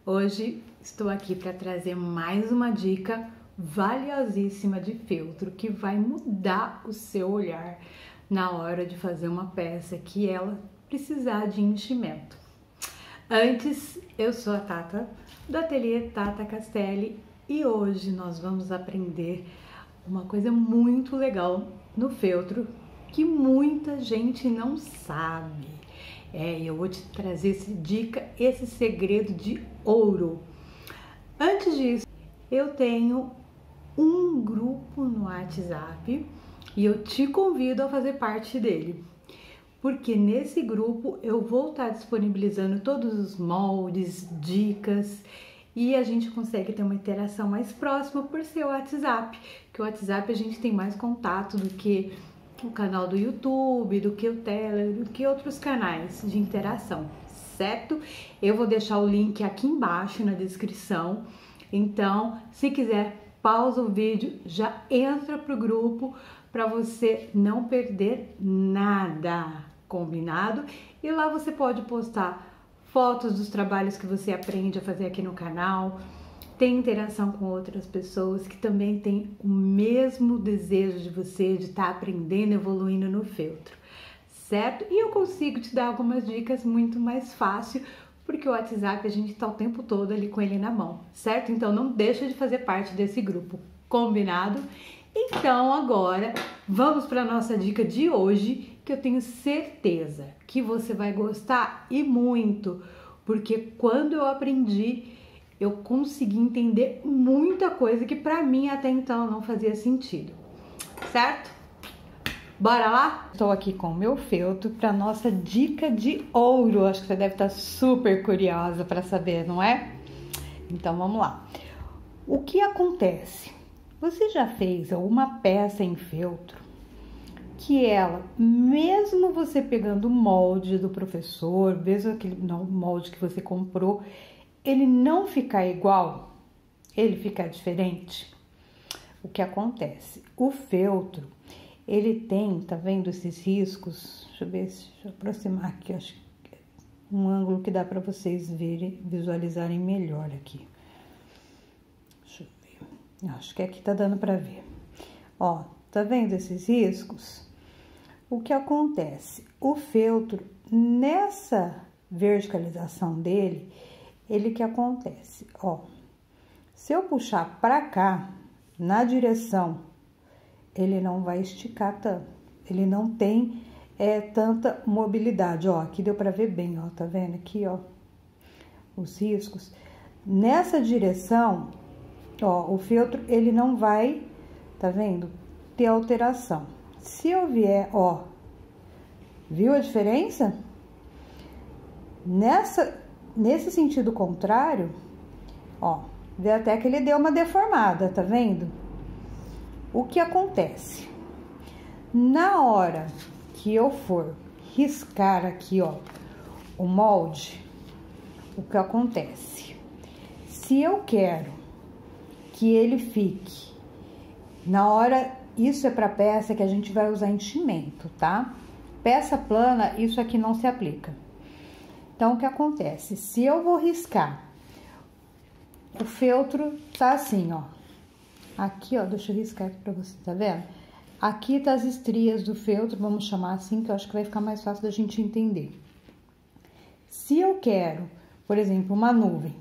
Hoje estou aqui para trazer mais uma dica valiosíssima de feltro que vai mudar o seu olhar na hora de fazer uma peça que ela precisar de enchimento. Antes, eu sou a Tata do ateliê Tata Castelli e hoje nós vamos aprender uma coisa muito legal no feltro que muita gente não sabe. Eu vou te trazer essa dica, esse segredo de ouro. Antes disso, eu tenho um grupo no WhatsApp e eu te convido a fazer parte dele. Porque nesse grupo eu vou estar disponibilizando todos os moldes, dicas e a gente consegue ter uma interação mais próxima por ser o WhatsApp. Que o WhatsApp a gente tem mais contato do que o canal do YouTube, do que o Telegram, do que outros canais de interação, certo? Eu vou deixar o link aqui embaixo na descrição. Então, se quiser, pausa o vídeo, já entra pro grupo para você não perder nada, combinado? E lá você pode postar fotos dos trabalhos que você aprende a fazer aqui no canal, tem interação com outras pessoas que também têm o mesmo desejo de você de estar aprendendo, evoluindo no feltro, certo? E eu consigo te dar algumas dicas muito mais fácil, porque o WhatsApp a gente está o tempo todo ali com ele na mão, certo? Então não deixa de fazer parte desse grupo, combinado? Então agora vamos para a nossa dica de hoje, que eu tenho certeza que você vai gostar e muito, porque quando eu aprendi, eu consegui entender muita coisa que pra mim até então não fazia sentido, certo? Bora lá? Estou aqui com o meu feltro para nossa dica de ouro. Acho que você deve estar super curiosa para saber, não é? Então vamos lá. O que acontece? Você já fez alguma peça em feltro que ela, mesmo você pegando o molde do professor, mesmo aquele molde que você comprou, ele não ficar igual, ele ficar diferente? O que acontece? O feltro, ele tem, tá vendo esses riscos? Deixa eu ver, deixa eu aproximar aqui, acho que é um ângulo que dá para vocês verem, visualizarem melhor aqui. Deixa eu ver, acho que aqui tá dando para ver. Ó, tá vendo esses riscos? O que acontece? O feltro, nessa verticalização dele, ele que acontece, ó, se eu puxar para cá, na direção, ele não vai esticar tanto, ele não tem tanta mobilidade, ó, aqui deu para ver bem, ó, tá vendo aqui, ó, os riscos, nessa direção, ó, o feltro, ele não vai, tá vendo, ter alteração. Se eu vier, ó, viu a diferença? Nesse sentido contrário, ó, vê até que ele deu uma deformada, tá vendo? O que acontece? Na hora que eu for riscar aqui, ó, o molde, o que acontece? Se eu quero que ele fique, na hora, isso é para peça que a gente vai usar enchimento, tá? Peça plana, isso aqui não se aplica. Então, o que acontece? Se eu vou riscar, o feltro tá assim, ó. Aqui, ó, deixa eu riscar aqui pra você, tá vendo? Aqui tá as estrias do feltro, vamos chamar assim, que eu acho que vai ficar mais fácil da gente entender. Se eu quero, por exemplo, uma nuvem,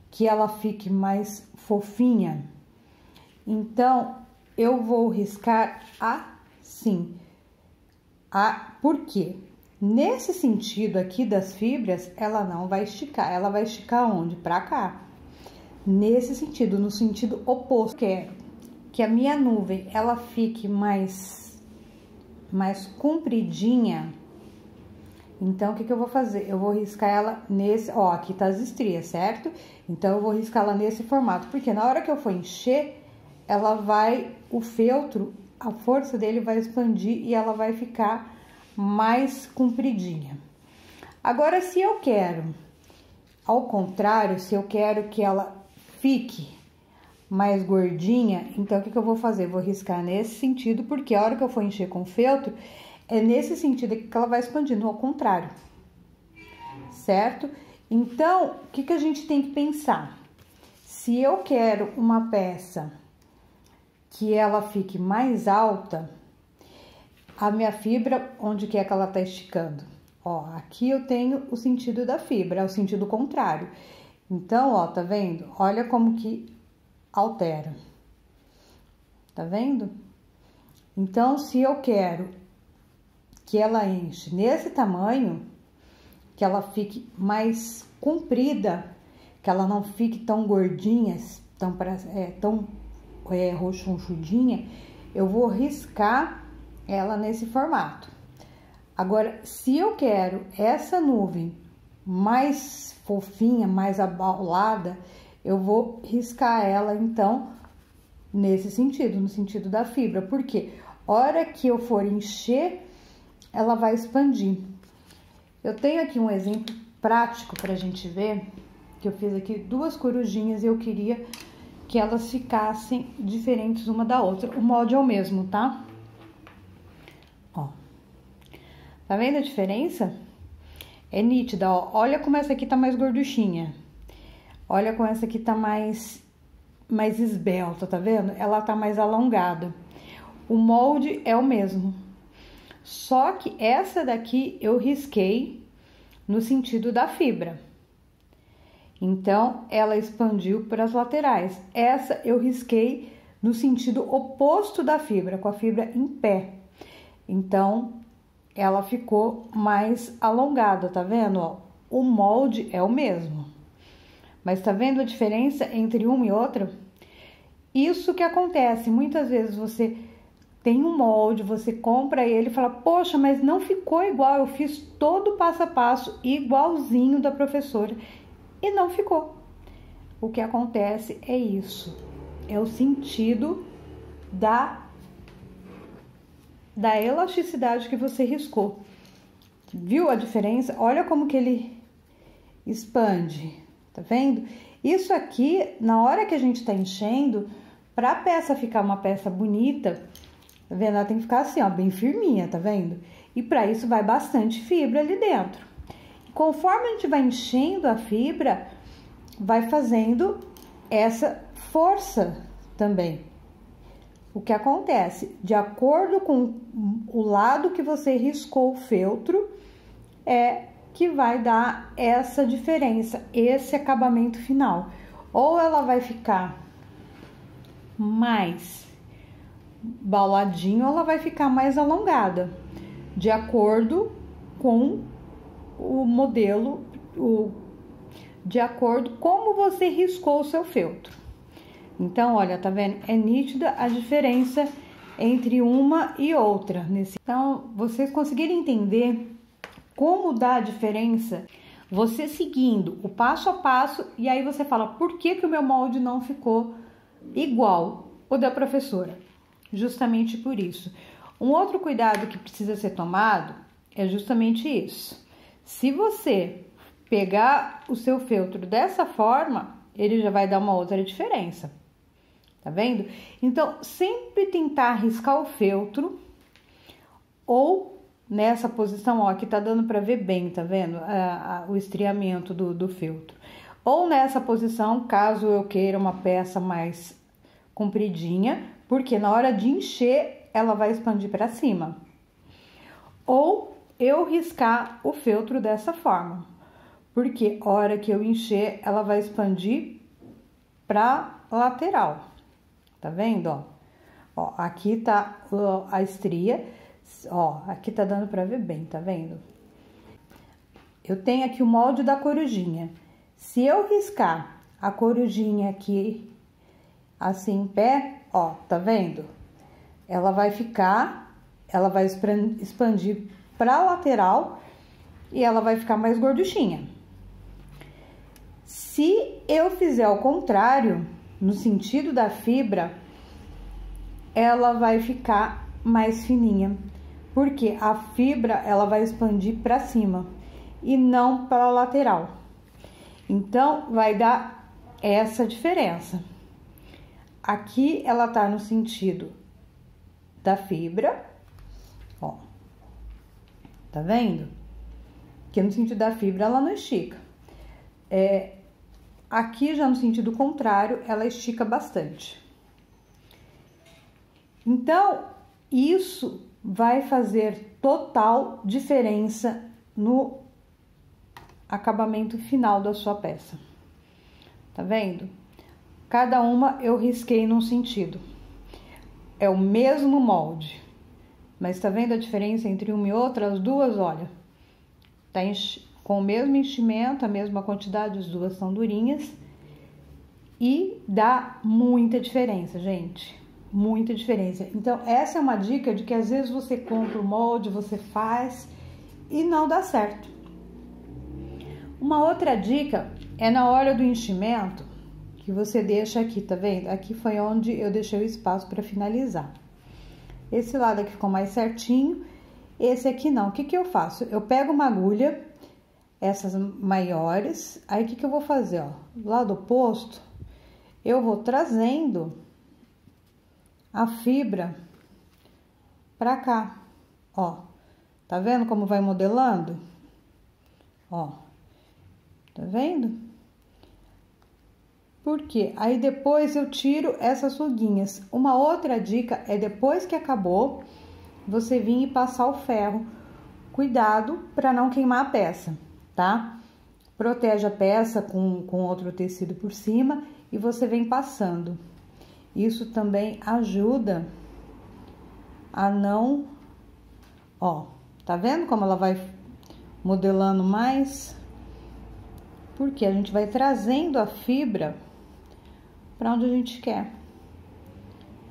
que ela fique mais fofinha, então, eu vou riscar assim. Por quê? Nesse sentido aqui das fibras, ela não vai esticar. Ela vai esticar onde? Pra cá. Nesse sentido, no sentido oposto. Quero que a minha nuvem, ela fique mais compridinha. Então, o que eu vou fazer? Eu vou riscar ela nesse... Ó, aqui tá as estrias, certo? Então, eu vou riscar ela nesse formato. Porque na hora que eu for encher, ela vai... O feltro, a força dele vai expandir e ela vai ficar mais compridinha. Agora, se eu quero, ao contrário, se eu quero que ela fique mais gordinha, então o que eu vou fazer? Vou riscar nesse sentido, porque a hora que eu for encher com feltro, é nesse sentido aqui que ela vai expandindo, ao contrário, certo? Então, o que a gente tem que pensar? Se eu quero uma peça que ela fique mais alta, a minha fibra, onde que é que ela tá esticando? Ó, aqui eu tenho o sentido da fibra, é o sentido contrário. Então, ó, tá vendo? Olha como que altera. Tá vendo? Então, se eu quero que ela enche nesse tamanho, que ela fique mais comprida, que ela não fique tão gordinha, tão rochonchudinha, eu vou riscar ela nesse formato. Agora, se eu quero essa nuvem mais fofinha, mais abaulada, eu vou riscar ela, então, nesse sentido, no sentido da fibra. Porque hora que eu for encher, ela vai expandir. Eu tenho aqui um exemplo prático pra gente ver, que eu fiz aqui 2 corujinhas e eu queria que elas ficassem diferentes uma da outra. O molde é o mesmo, tá? Ó. Tá vendo a diferença? É nítida, ó. Olha como essa aqui tá mais gorduchinha. Olha como essa aqui tá mais esbelta, tá vendo? Ela tá mais alongada. O molde é o mesmo. Só que essa daqui eu risquei no sentido da fibra. Então, ela expandiu para as laterais. Essa eu risquei no sentido oposto da fibra, com a fibra em pé. Então, ela ficou mais alongada, tá vendo? Ó, o molde é o mesmo. Mas tá vendo a diferença entre uma e outra? Isso que acontece. Muitas vezes você tem um molde, você compra ele e fala, poxa, mas não ficou igual, eu fiz todo o passo a passo igualzinho da professora. E não ficou. O que acontece é isso. É o sentido da elasticidade que você riscou. Viu a diferença? Olha como que ele expande. Tá vendo? Isso aqui, na hora que a gente tá enchendo, pra peça ficar uma peça bonita, tá vendo? Ela tem que ficar assim, ó, bem firminha, tá vendo? E pra isso vai bastante fibra ali dentro. Conforme a gente vai enchendo a fibra, vai fazendo essa força também. O que acontece? De acordo com o lado que você riscou o feltro, é que vai dar essa diferença, esse acabamento final. Ou ela vai ficar mais bauladinho, ou ela vai ficar mais alongada, de acordo com o modelo, de acordo como você riscou o seu feltro. Então, olha, tá vendo? É nítida a diferença entre uma e outra. Então, vocês conseguirem entender como dá a diferença, você seguindo o passo a passo, e aí você fala, por que que o meu molde não ficou igual o da professora? Justamente por isso. Um outro cuidado que precisa ser tomado é justamente isso. Se você pegar o seu feltro dessa forma, ele já vai dar uma outra diferença. Tá vendo? Então, sempre tentar riscar o feltro ou nessa posição, ó, aqui tá dando pra ver bem, tá vendo? O estriamento do feltro. Ou nessa posição, caso eu queira uma peça mais compridinha, porque na hora de encher, ela vai expandir pra cima. Ou eu riscar o feltro dessa forma, porque a hora que eu encher, ela vai expandir pra lateral, tá vendo, ó? Ó, aqui tá a estria, ó, aqui tá dando pra ver bem, tá vendo? Eu tenho aqui o molde da corujinha. Se eu riscar a corujinha aqui, assim, em pé, ó, tá vendo? Ela vai expandir pra lateral e ela vai ficar mais gorduchinha. Se eu fizer ao contrário, no sentido da fibra, ela vai ficar mais fininha, porque a fibra ela vai expandir para cima e não para a lateral. Então, vai dar essa diferença. Aqui ela tá no sentido da fibra, ó. Tá vendo? Que no sentido da fibra ela não estica. Aqui já no sentido contrário, ela estica bastante. Então, isso vai fazer total diferença no acabamento final da sua peça. Tá vendo? Cada uma eu risquei num sentido. É o mesmo molde. Mas tá vendo a diferença entre uma e outra? As duas, olha, tá com o mesmo enchimento, a mesma quantidade, as duas são durinhas. E dá muita diferença, gente. Muita diferença. Então, essa é uma dica de que às vezes você compra o molde, você faz e não dá certo. Uma outra dica é na hora do enchimento, que você deixa aqui, tá vendo? Aqui foi onde eu deixei o espaço para finalizar. Esse lado aqui ficou mais certinho, esse aqui não. O que que eu faço? Eu pego uma agulha, essas maiores, aí o que que eu vou fazer, ó? Do lado oposto, eu vou trazendo a fibra pra cá, ó. Tá vendo como vai modelando? Ó, tá vendo? Por quê? Aí depois eu tiro essas ruguinhas. Uma outra dica é depois que acabou, você vir e passar o ferro. Cuidado para não queimar a peça, tá? Protege a peça com outro tecido por cima e você vem passando. Isso também ajuda a não... Ó, tá vendo como ela vai modelando mais? Porque a gente vai trazendo a fibra para onde a gente quer.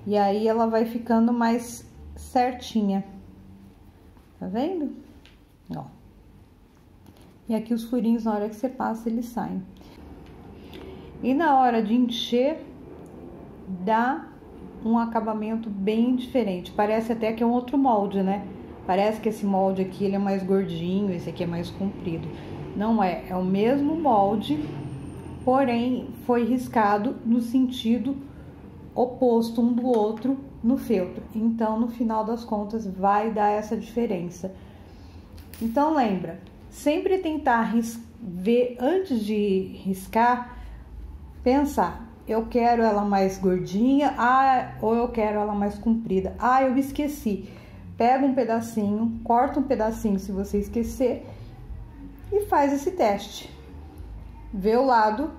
E aí ela vai ficando mais certinha. Tá vendo? Ó. E aqui os furinhos, na hora que você passa, eles saem. E na hora de encher, dá um acabamento bem diferente. Parece até que é um outro molde, né? Parece que esse molde aqui, ele é mais gordinho, esse aqui é mais comprido. Não é, é o mesmo molde, porém foi riscado no sentido oposto um do outro no feltro. Então, no final das contas, vai dar essa diferença. Então, lembra, sempre tentar ver antes de riscar, pensar, eu quero ela mais gordinha, ou eu quero ela mais comprida. Eu esqueci. Pega um pedacinho, corta um pedacinho se você esquecer e faz esse teste. Vê o lado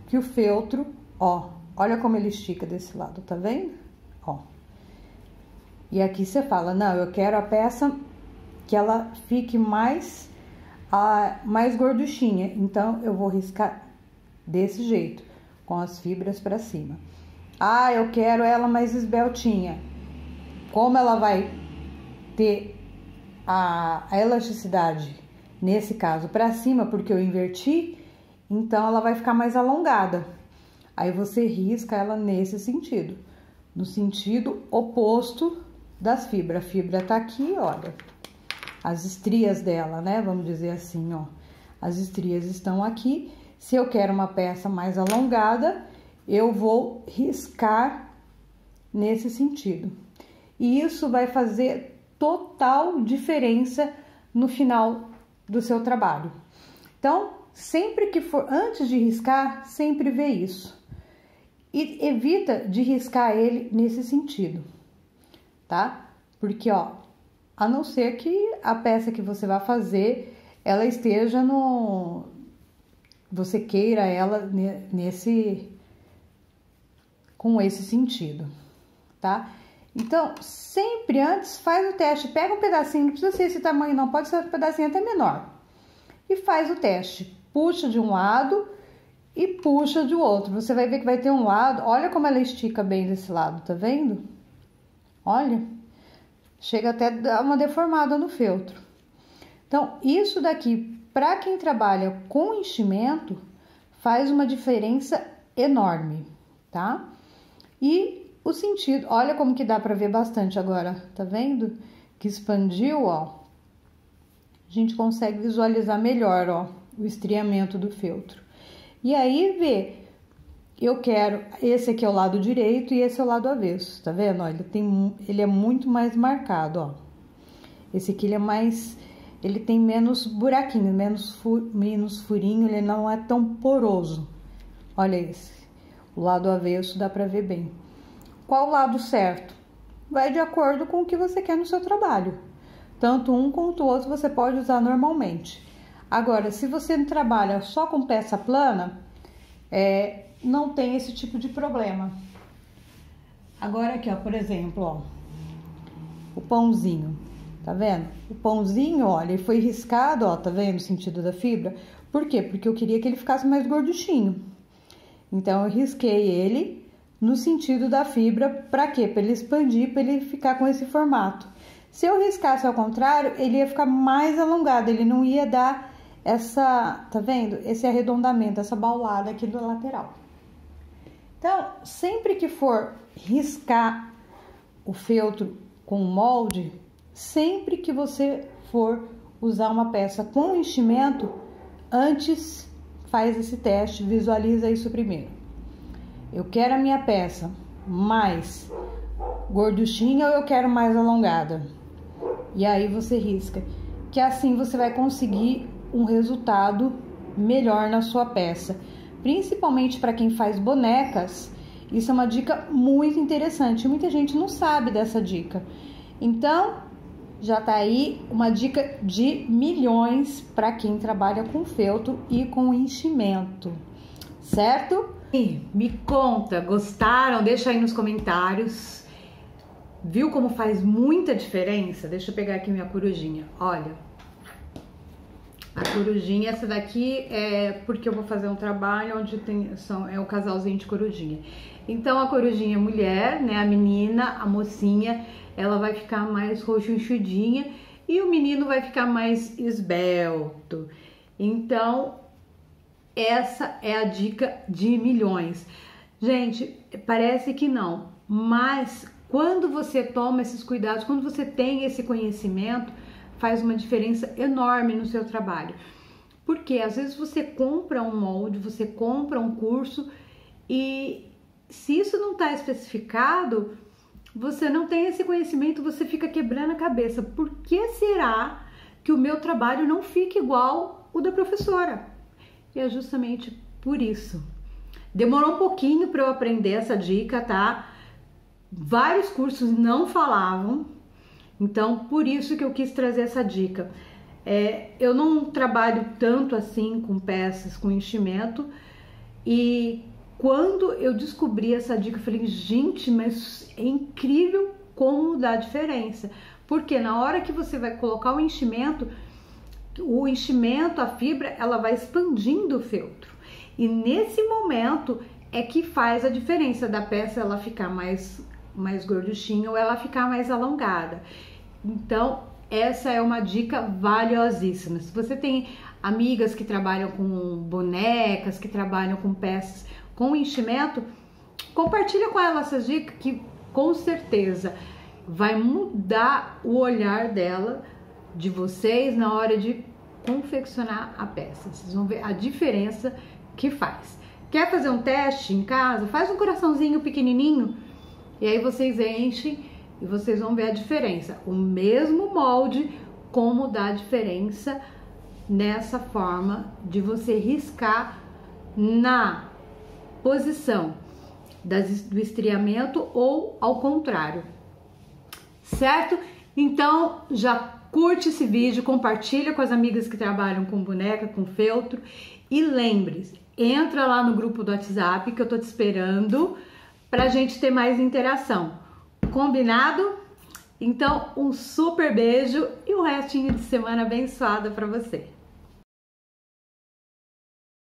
que o feltro, ó, olha como ele estica desse lado, tá vendo? Ó. E aqui você fala, não, eu quero a peça que ela fique mais gorduchinha, então eu vou riscar desse jeito, com as fibras para cima. Eu quero ela mais esbeltinha. Como ela vai ter a elasticidade, nesse caso, para cima, porque eu inverti, então ela vai ficar mais alongada. Aí você risca ela nesse sentido, no sentido oposto das fibras. A fibra tá aqui, olha, as estrias dela, né? Vamos dizer assim, ó. As estrias estão aqui. Se eu quero uma peça mais alongada, eu vou riscar nesse sentido. E isso vai fazer total diferença no final do seu trabalho. Então, sempre que for, antes de riscar, sempre vê isso. E evita de riscar ele nesse sentido, tá? Porque, ó, a não ser que a peça que você vai fazer, ela esteja no... Você queira ela com esse sentido, tá? Então, sempre antes faz o teste, pega um pedacinho, não precisa ser esse tamanho não, pode ser um pedacinho até menor. E faz o teste, puxa de um lado e puxa de outro. Você vai ver que vai ter um lado, olha como ela estica bem desse lado, tá vendo? Olha, chega até a dar uma deformada no feltro. Então, isso daqui, para quem trabalha com enchimento, faz uma diferença enorme, tá? E o sentido, olha como que dá para ver bastante agora, tá vendo? Que expandiu, ó. A gente consegue visualizar melhor, ó, o estriamento do feltro. E aí, vê, eu quero, esse aqui é o lado direito e esse é o lado avesso, tá vendo? Ó, ele é muito mais marcado, ó. Esse aqui, ele é mais ele tem menos buraquinho, menos furinho, ele não é tão poroso. Olha esse, o lado avesso dá pra ver bem. Qual o lado certo? Vai de acordo com o que você quer no seu trabalho. Tanto um quanto o outro você pode usar normalmente. Agora, se você trabalha só com peça plana, não tem esse tipo de problema. Agora aqui, ó, por exemplo, ó, o pãozinho. Tá vendo? O pãozinho, olha, ele foi riscado, ó, tá vendo o sentido da fibra? Por quê? Porque eu queria que ele ficasse mais gorduchinho. Então, eu risquei ele no sentido da fibra, pra quê? Pra ele expandir, pra ele ficar com esse formato. Se eu riscasse ao contrário, ele ia ficar mais alongado, ele não ia dar essa, tá vendo? Esse arredondamento, essa baulada aqui do lateral. Então, sempre que for riscar o feltro com molde, sempre que você for usar uma peça com enchimento, antes faz esse teste, visualiza isso primeiro. Eu quero a minha peça mais gorduchinha ou eu quero mais alongada? E aí você risca, que assim você vai conseguir um resultado melhor na sua peça. Principalmente para quem faz bonecas, isso é uma dica muito interessante. Muita gente não sabe dessa dica. Então, já tá aí uma dica de milhões para quem trabalha com feltro e com enchimento, certo? E me conta, gostaram? Deixa aí nos comentários. Viu como faz muita diferença? Deixa eu pegar aqui minha corujinha. Olha, a corujinha, essa daqui é porque eu vou fazer um trabalho onde é o casalzinho de corujinha. Então a corujinha mulher, né, a menina, a mocinha, ela vai ficar mais roxuchudinha e o menino vai ficar mais esbelto. Então essa é a dica de milhões. Gente, parece que não, mas quando você toma esses cuidados, quando você tem esse conhecimento, faz uma diferença enorme no seu trabalho. Porque às vezes você compra um molde, você compra um curso e se isso não está especificado, você não tem esse conhecimento, você fica quebrando a cabeça. Por que será que o meu trabalho não fica igual o da professora? E é justamente por isso. Demorou um pouquinho para eu aprender essa dica, tá? Vários cursos não falavam, então por isso que eu quis trazer essa dica. Eu não trabalho tanto assim com peças, com enchimento, e quando eu descobri essa dica, eu falei, gente, mas é incrível como dá diferença. Porque na hora que você vai colocar o enchimento, a fibra, ela vai expandindo o feltro. E nesse momento é que faz a diferença da peça ela ficar mais gorduchinha ou ela ficar mais alongada. Então, essa é uma dica valiosíssima. Se você tem amigas que trabalham com bonecas, que trabalham com peças com enchimento, compartilha com elas essas dicas que com certeza vai mudar o olhar dela, de vocês, na hora de confeccionar a peça. Vocês vão ver a diferença que faz. Quer fazer um teste em casa? Faz um coraçãozinho pequenininho e aí vocês enchem e vocês vão ver a diferença. O mesmo molde, como dá diferença nessa forma de você riscar na posição do estriamento ou ao contrário, certo? Então já curte esse vídeo, compartilha com as amigas que trabalham com boneca, com feltro e lembre-se, entra lá no grupo do WhatsApp que eu tô te esperando pra gente ter mais interação. Combinado? Então um super beijo e um restinho de semana abençoada pra você.